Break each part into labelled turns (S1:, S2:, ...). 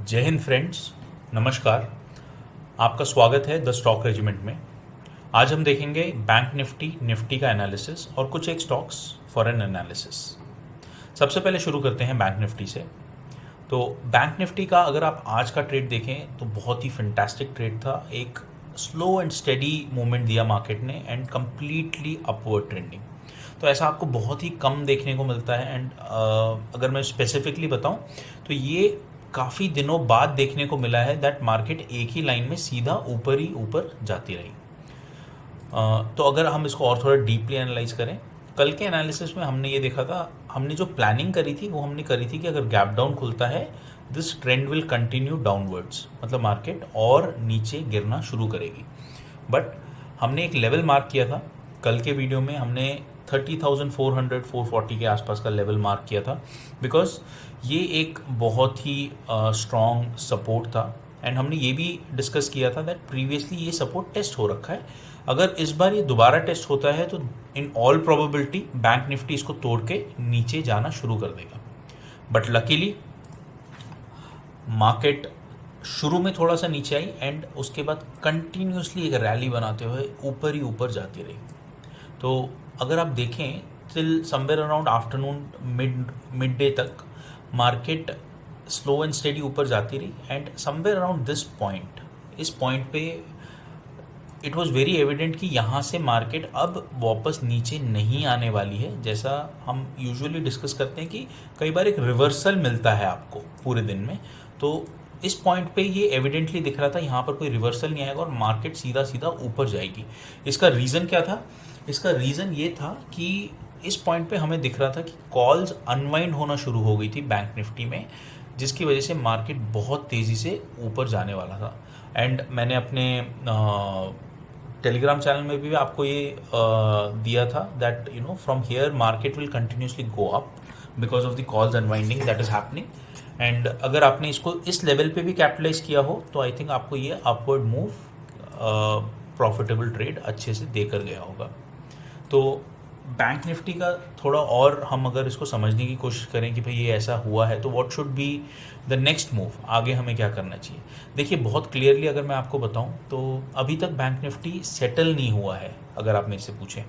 S1: जय हिंद फ्रेंड्स, नमस्कार। आपका स्वागत है द स्टॉक रेजिमेंट में। आज हम देखेंगे बैंक निफ्टी का एनालिसिस और कुछ एक स्टॉक्स फॉर एन एनालिसिस। सबसे पहले शुरू करते हैं बैंक निफ्टी से। तो बैंक निफ्टी का अगर आप आज का ट्रेड देखें तो बहुत ही फैंटास्टिक ट्रेड था। एक स्लो एंड स्टेडी मूवमेंट दिया मार्केट ने एंड कम्प्लीटली अपवर्ड ट्रेंडिंग। तो ऐसा आपको बहुत ही कम देखने को मिलता है। एंड अगर मैं स्पेसिफिकली बताऊं तो ये काफ़ी दिनों बाद देखने को मिला है दैट मार्केट एक ही लाइन में सीधा ऊपर ही ऊपर जाती रही। तो अगर हम इसको और थोड़ा डीपली एनालाइज करें, कल के एनालिसिस में हमने ये देखा था, हमने जो प्लानिंग करी थी वो हमने करी थी कि अगर गैप डाउन खुलता है this trend will continue downwards, मतलब मार्केट और नीचे गिरना शुरू करेगी। बट हमने एक लेवल मार्क किया था कल के वीडियो में, हमने 30,400 440 के आसपास का लेवल मार्क किया था बिकॉज ये एक बहुत ही स्ट्रॉन्ग सपोर्ट था। एंड हमने ये भी डिस्कस किया था दैट प्रीवियसली ये सपोर्ट टेस्ट हो रखा है, अगर इस बार ये दोबारा टेस्ट होता है तो in all probability bank Nifty इसको तोड़ के नीचे जाना शुरू कर देगा। बट लकीली मार्केट शुरू में थोड़ा सा नीचे आई एंड उसके बाद कंटिन्यूसली एक रैली बनाते हुए ऊपर ही ऊपर जाती रही। तो अगर आप देखें till somewhere around afternoon mid day तक मार्केट स्लो एंड स्टेडी ऊपर जाती रही and somewhere around this point, इस पॉइंट पे इट वाज वेरी एविडेंट कि यहाँ से मार्केट अब वापस नीचे नहीं आने वाली है। जैसा हम यूजुअली डिस्कस करते हैं कि कई बार एक रिवर्सल मिलता है आपको पूरे दिन में, तो इस पॉइंट पे ये एविडेंटली दिख रहा था यहाँ पर कोई रिवर्सल नहीं आएगा और मार्केट सीधा सीधा ऊपर जाएगी। इसका रीज़न क्या था? इसका रीज़न ये था कि इस पॉइंट पे हमें दिख रहा था कि कॉल्स अनवाइंड होना शुरू हो गई थी बैंक निफ्टी में, जिसकी वजह से मार्केट बहुत तेज़ी से ऊपर जाने वाला था। एंड मैंने अपने टेलीग्राम चैनल में भी आपको ये दिया था that you know from here market will continuously go up because of the calls unwinding that is happening. And अगर आपने इसको इस लेवल पे भी कैपिटलाइज किया हो तो आई थिंक आपको ये अपवर्ड मूव प्रॉफिटेबल ट्रेड अच्छे से देकर गया होगा। तो बैंक निफ्टी का थोड़ा और हम अगर इसको समझने की कोशिश करें कि भाई ये ऐसा हुआ है तो what should be the next move, आगे हमें क्या करना चाहिए। देखिए बहुत क्लियरली अगर मैं आपको बताऊं तो अभी तक बैंक निफ्टी सेटल नहीं हुआ है। अगर आप मेरे से पूछें,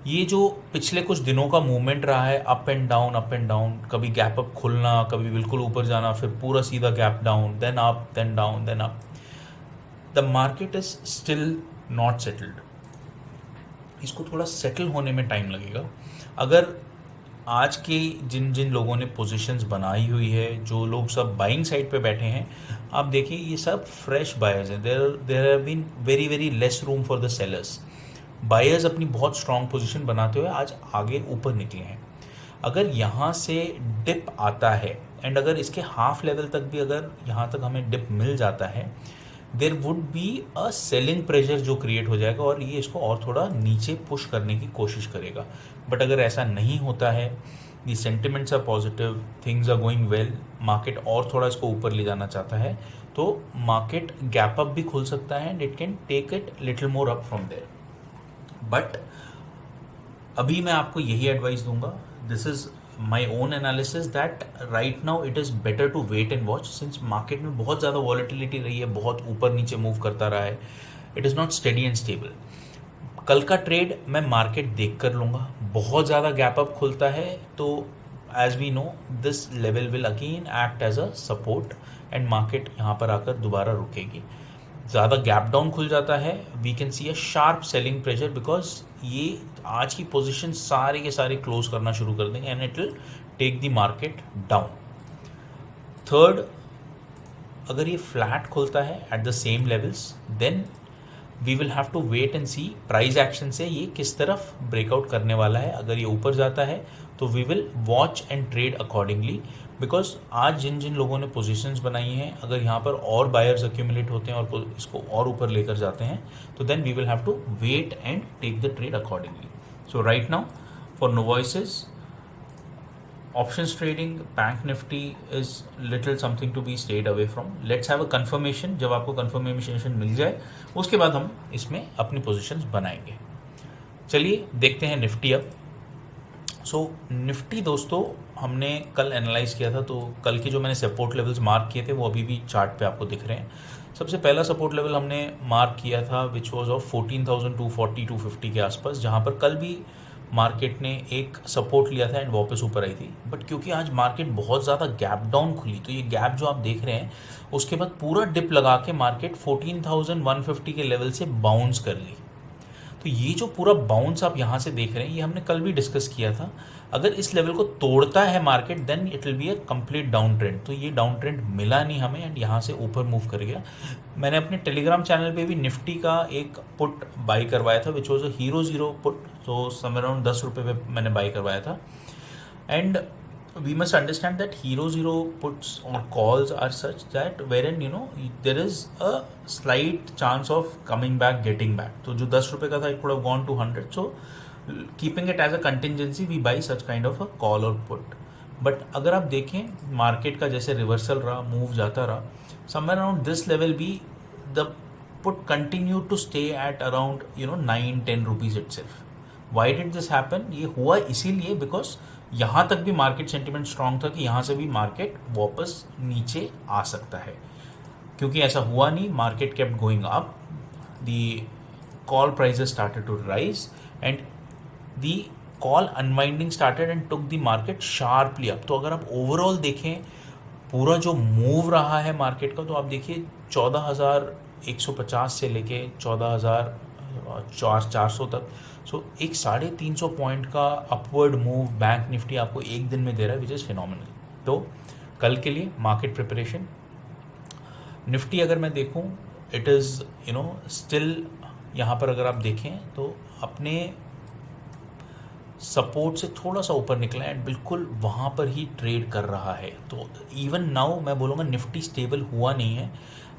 S1: ये जो पिछले कुछ दिनों का मूवमेंट रहा है अप एंड डाउन, कभी गैप अप खुलना, कभी बिल्कुल ऊपर जाना, फिर पूरा सीधा gap down, then up, then down, then up, the market is still not settled. इसको थोड़ा सेटल होने में टाइम लगेगा। अगर आज के जिन जिन लोगों ने पोजीशंस बनाई हुई है, जो लोग सब बाइंग साइड पे बैठे हैं, आप देखिए ये सब फ्रेश बायर्स हैं। There have been very very less room for the sellers. Buyers अपनी बहुत स्ट्रॉन्ग पोजीशन बनाते हुए आज आगे ऊपर निकले हैं। अगर यहाँ से डिप आता है एंड अगर इसके हाफ लेवल तक भी अगर यहाँ तक हमें डिप मिल जाता है, there would be a selling pressure जो क्रिएट हो जाएगा और ये इसको और थोड़ा नीचे पुश करने की कोशिश करेगा। बट अगर ऐसा नहीं होता है, the sentiments are positive, things are going well, market और थोड़ा इसको ऊपर ले जाना चाहता है तो मार्केट गैप अप भी खुल सकता है and it can take it little more up from there. But अभी मैं आपको यही एडवाइस दूंगा, this is my own analysis that right now it is better to wait and watch, since market में बहुत ज़्यादा वॉलेटिलिटी रही है, बहुत ऊपर नीचे मूव करता रहा है, it is not steady and stable. कल का ट्रेड मैं मार्केट देख कर लूँगा। बहुत ज़्यादा गैप अप खुलता है तो as we know this level will again act as a support and market यहाँ पर आकर दोबारा रुकेगी। ज़्यादा गैप डाउन खुल जाता है, we can see a sharp selling pressure because ये आज की पोजीशन सारे के सारे क्लोज करना शुरू कर देंगे and it will take the market down. Third, अगर ये फ्लैट खुलता है at the same levels then we will have to wait and see price action से ये किस तरफ ब्रेकआउट करने वाला है। अगर ये ऊपर जाता है तो we will watch and trade accordingly, because आज जिन जिन लोगों ने पोजीशंस बनाई हैं, अगर यहाँ पर और बायर्स एक्यूमुलेट होते हैं और इसको और ऊपर लेकर जाते हैं तो then we will have to wait and take the trade accordingly. So right now for novices options trading, bank Nifty is little something to be stayed away from. Let's have a confirmation. जब आपको confirmation मिल जाए उसके बाद हम इसमें अपनी positions बनाएंगे। चलिए देखते हैं निफ्टी अब। सो निफ्टी दोस्तों हमने कल एनालाइज किया था, तो कल के जो मैंने सपोर्ट लेवल्स मार्क किए थे वो अभी भी चार्ट पे आपको दिख रहे हैं। सबसे पहला सपोर्ट लेवल हमने मार्क किया था विच वाज ऑफ 14,240 250 के आसपास, जहाँ पर कल भी मार्केट ने एक सपोर्ट लिया था एंड वापस ऊपर आई थी। बट क्योंकि आज मार्केट बहुत ज़्यादा गैप डाउन खुली, तो ये गैप जो आप देख रहे हैं उसके बाद पूरा डिप लगा के मार्केट 14,150 के लेवल से बाउंस कर गई। तो ये जो पूरा बाउंस आप यहाँ से देख रहे हैं, ये हमने कल भी डिस्कस किया था। अगर इस लेवल को तोड़ता है market then it will be a complete down trend. तो ये डाउन ट्रेंड मिला नहीं हमें एंड यहाँ से ऊपर मूव कर गया। मैंने अपने टेलीग्राम चैनल पे भी निफ्टी का एक पुट बाई करवाया था which was a hero zero put, तो समवेयर अराउंड 10 रुपये पे मैंने बाई करवाया था। And we must understand that hero zero puts or calls are such that wherein there is a slight chance of coming back, getting back. तो जो 10 रुपये का था it could have gone to 100, so keeping it as a contingency we buy such kind of a call or put. But अगर आप देखें market का जैसे रिवर्सल रहा, मूव जाता रहा, somewhere around this level भी the put continue to stay at around 9-10 rupees itself. Why did this happen? ये हुआ इसीलिए बिकॉज यहाँ तक भी मार्केट सेंटिमेंट स्ट्रांग था कि यहाँ से भी मार्केट वापस नीचे आ सकता है। क्योंकि ऐसा हुआ नहीं, market kept going up, the call prices started to rise and the call unwinding started and took the market sharply up. तो अगर आप ओवरऑल देखें पूरा जो मूव रहा है मार्केट का, तो आप देखिए 14,150 से लेके 14,400 तक, सो एक 350 पॉइंट का अपवर्ड मूव बैंक निफ्टी आपको एक दिन में दे रहा है विच इज़ फिनोमिनल। तो कल के लिए मार्केट प्रिपरेशन निफ्टी अगर मैं देखूं इट इज़ स्टिल यहाँ पर अगर आप देखें तो अपने सपोर्ट से थोड़ा सा ऊपर निकला है एंड बिल्कुल वहाँ पर ही ट्रेड कर रहा है। तो इवन नाउ मैं बोलूँगा निफ्टी स्टेबल हुआ नहीं है।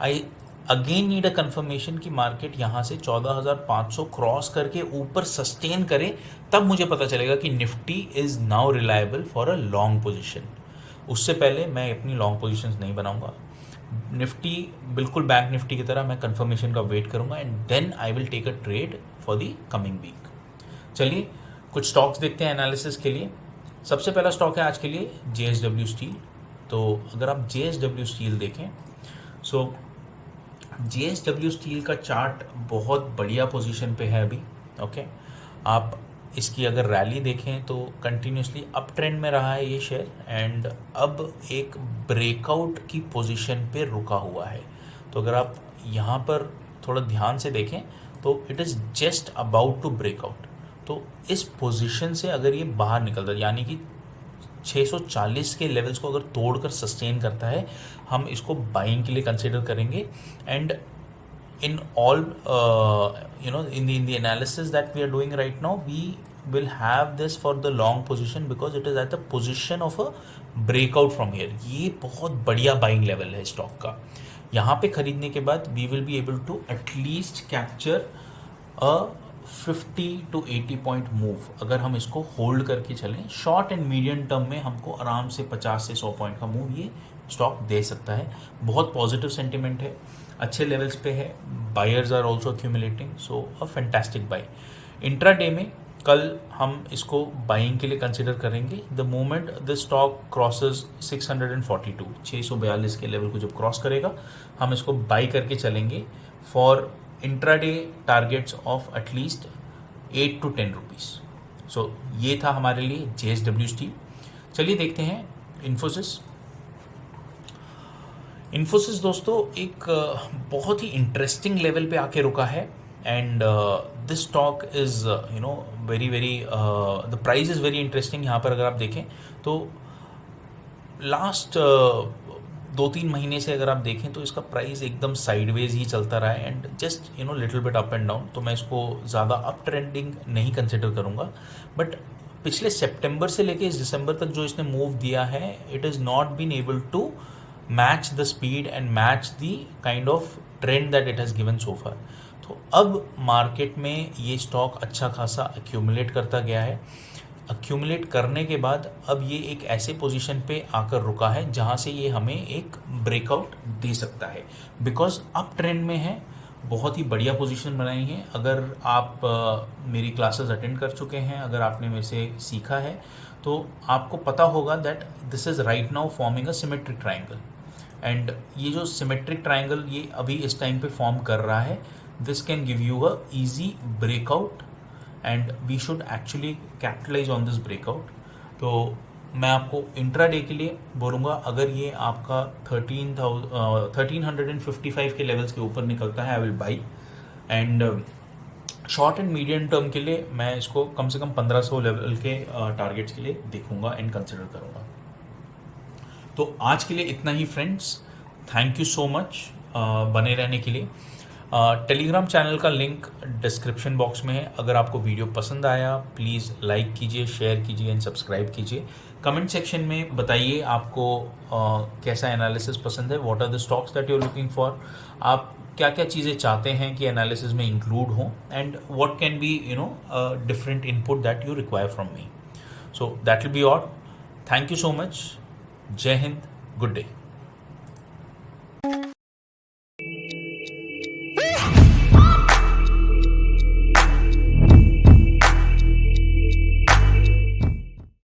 S1: I again need a confirmation कि मार्केट यहाँ से 14,500 क्रॉस करके ऊपर सस्टेन करे, तब मुझे पता चलेगा कि Nifty is now reliable for a long position. उससे पहले मैं अपनी लॉन्ग पोजीशंस नहीं बनाऊंगा। निफ्टी बिल्कुल बैंक निफ्टी की तरह मैं कंफर्मेशन का वेट करूंगा and then I will take a trade for the coming week. चलिए कुछ स्टॉक्स देखते हैं एनालिसिस के लिए। सबसे पहला स्टॉक है आज के लिए JSW स्टील। तो अगर आप JSW स्टील देखें, सो JSW स्टील का चार्ट बहुत बढ़िया पोजीशन पे है अभी। ओके, आप इसकी अगर रैली देखें तो कंटिन्यूसली अप ट्रेंड में रहा है ये शेयर एंड अब एक ब्रेकआउट की पोजीशन पे रुका हुआ है। तो अगर आप यहाँ पर थोड़ा ध्यान से देखें तो it is just about to breakout. तो इस पोजीशन से अगर ये बाहर निकलता है, यानी कि 640 के लेवल्स को अगर तोड़कर सस्टेन करता है, हम इसको बाइंग के लिए कंसिडर करेंगे। And in all in the analysis that we are doing right now we will have this for the long position because it is at the position of a breakout from here. ये बहुत बढ़िया buying level है stock का। यहाँ पे खरीदने के बाद we will be able to at least capture a 50 to 80 point move. अगर हम इसको होल्ड करके चलें शॉर्ट एंड मीडियम टर्म में हमको आराम से 50 से 100 पॉइंट का मूव ये स्टॉक दे सकता है। बहुत पॉजिटिव सेंटिमेंट है, अच्छे लेवल्स पे है, buyers are also accumulating, so a fantastic buy. Intraday में कल हम इसको बाइंग के लिए कंसिडर करेंगे the moment the stock crosses 642 के लेवल को जब क्रॉस करेगा हम इसको बाई करके चलेंगे for intraday targets of at least 8 to 10 rupees. So ये था हमारे लिए JSW स्टील। चलिए देखते हैं इन्फोसिस दोस्तों एक बहुत ही इंटरेस्टिंग लेवल पे आके रुका है and this stock is very the price is very interesting. यहाँ पर अगर आप देखें तो लास्ट 2-3 महीने से अगर आप देखें तो इसका प्राइस एकदम साइडवेज ही चलता रहा है and just little bit up and down. तो मैं इसको ज़्यादा अप ट्रेंडिंग नहीं कंसिडर करूँगा। बट पिछले सितंबर से लेके इस दिसंबर तक जो इसने मूव दिया है it is not been able to match the speed and match the kind of trend that it has given so far. तो अब मार्केट में ये स्टॉक अच्छा खासा एक्यूमुलेट करता गया है। एक्यूमुलेट करने के बाद अब ये एक ऐसे पोजीशन पे आकर रुका है जहाँ से ये हमें एक ब्रेकआउट दे सकता है बिकॉज अप ट्रेंड में है बहुत ही बढ़िया पोजीशन बनाई है। अगर आप मेरी क्लासेस अटेंड कर चुके हैं, अगर आपने मेरे से सीखा है, तो आपको पता होगा that this is right now forming a symmetric triangle. And ये जो सिमेट्रिक ट्राइंगल ये अभी इस टाइम पे फॉर्म कर रहा है, this can give you a easy breakout and we should actually capitalise on this breakout. तो मैं आपको इंट्राडे के लिए बोलूँगा, अगर ये आपका 1355 के लेवल्स के ऊपर निकलता है, I will by. And short and medium term के लिए मैं इसको कम से कम 1500 लेवल के टारगेट्स के लिए देखूंगा एंड कंसिडर करूंगा। तो आज के लिए इतना ही friends, thank you so much बने रहने के लिए। टेलीग्राम चैनल का लिंक डिस्क्रिप्शन बॉक्स में है। अगर आपको वीडियो पसंद आया प्लीज़ लाइक कीजिए, शेयर कीजिए एंड सब्सक्राइब कीजिए। कमेंट सेक्शन में बताइए आपको कैसा एनालिसिस पसंद है, what are the stocks that you are looking for, आप क्या क्या चीज़ें चाहते हैं कि एनालिसिस में इंक्लूड हों, and what can be different input that you require from me. So that will be all. Thank you so much. जय हिंद, गुड डे।